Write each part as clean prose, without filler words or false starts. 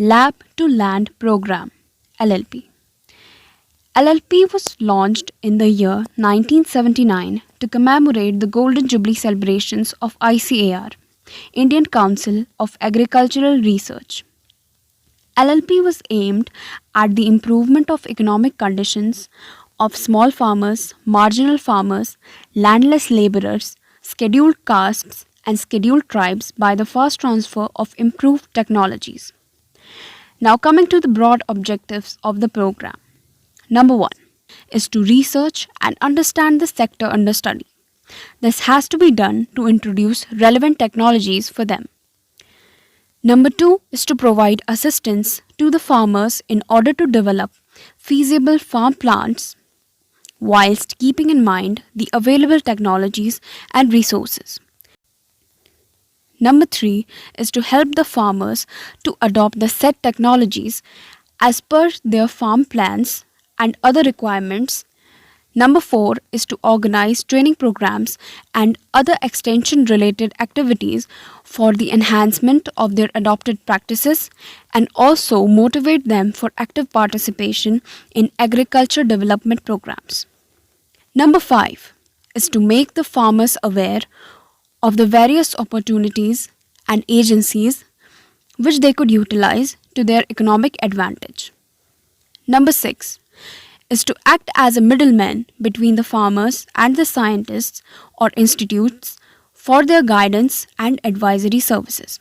Lab to Land Program (LLP). LLP was launched in the year 1979 to commemorate the Golden Jubilee celebrations of ICAR, Indian Council of Agricultural Research. LLP was aimed at the improvement of economic conditions of small farmers, marginal farmers, landless laborers, scheduled castes, and scheduled tribes by the fast transfer of improved technologies. Now, coming to the broad objectives of the program. Number 1 is to research and understand the sector under study. This has to be done to introduce relevant technologies for them. Number 2 is to provide assistance to the farmers in order to develop feasible farm plans whilst keeping in mind the available technologies and resources. Number 3 is to help the farmers to adopt the said technologies as per their farm plans and other requirements. Number 4 is to organize training programs and other extension related activities for the enhancement of their adopted practices and also motivate them for active participation in agriculture development programs. Number 5 is to make the farmers aware of the various opportunities and agencies which they could utilize to their economic advantage. Number 6 is to act as a middleman between the farmers and the scientists or institutes for their guidance and advisory services.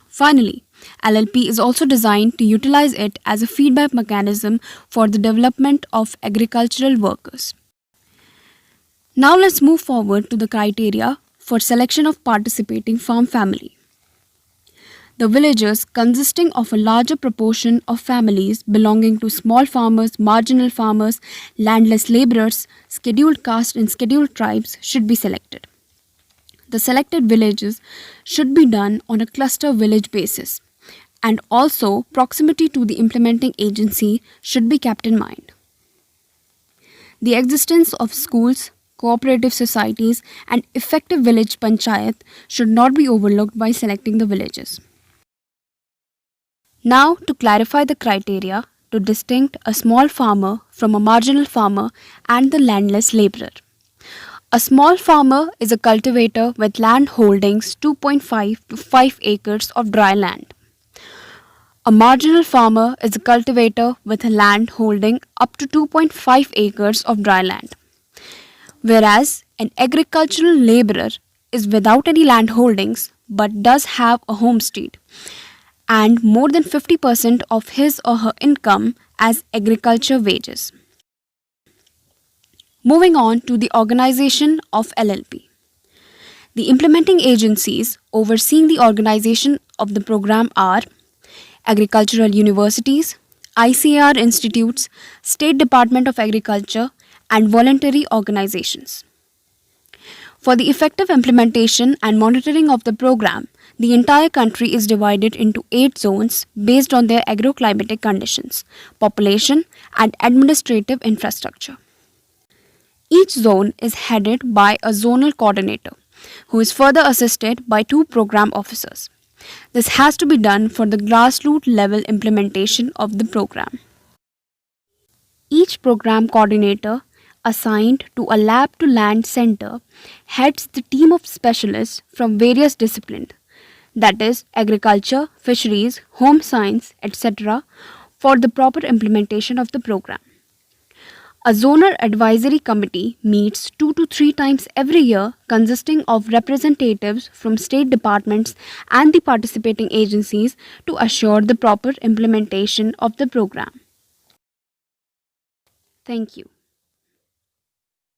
Finally, LLP is also designed to utilize it as a feedback mechanism for the development of agricultural workers. Now let's move forward to the criteria for selection of participating farm family. The villages consisting of a larger proportion of families belonging to small farmers, marginal farmers, landless laborers, scheduled caste and scheduled tribes should be selected. The selected villages should be done on a cluster village basis, and also proximity to the implementing agency should be kept in mind. The existence of schools, cooperative societies and effective village panchayat should not be overlooked by selecting the villages. Now, to clarify the criteria to distinct a small farmer from a marginal farmer and the landless laborer. A small farmer is a cultivator with land holdings 2.5 to 5 acres of dry land. A marginal farmer is a cultivator with a land holding up to 2.5 acres of dry land. Whereas an agricultural laborer is without any land holdings but does have a homestead and more than 50% of his or her income as agriculture wages. Moving on to the organization of LLP. The implementing agencies overseeing the organization of the program are agricultural universities, ICAR institutes, State Department of Agriculture, and voluntary organizations. For the effective implementation and monitoring of the program, the entire country is divided into 8 zones based on their agroclimatic conditions, population, and administrative infrastructure. Each zone is headed by a zonal coordinator, who is further assisted by 2 program officers. This has to be done for the grassroots level implementation of the program. Each program coordinator assigned to a lab to land center heads the team of specialists from various disciplines, that is agriculture, fisheries, home science, etc., for the proper implementation of the program. A zonal advisory committee meets 2 to 3 times every year, consisting of representatives from state departments and the participating agencies to assure the proper implementation of the program. Thank you.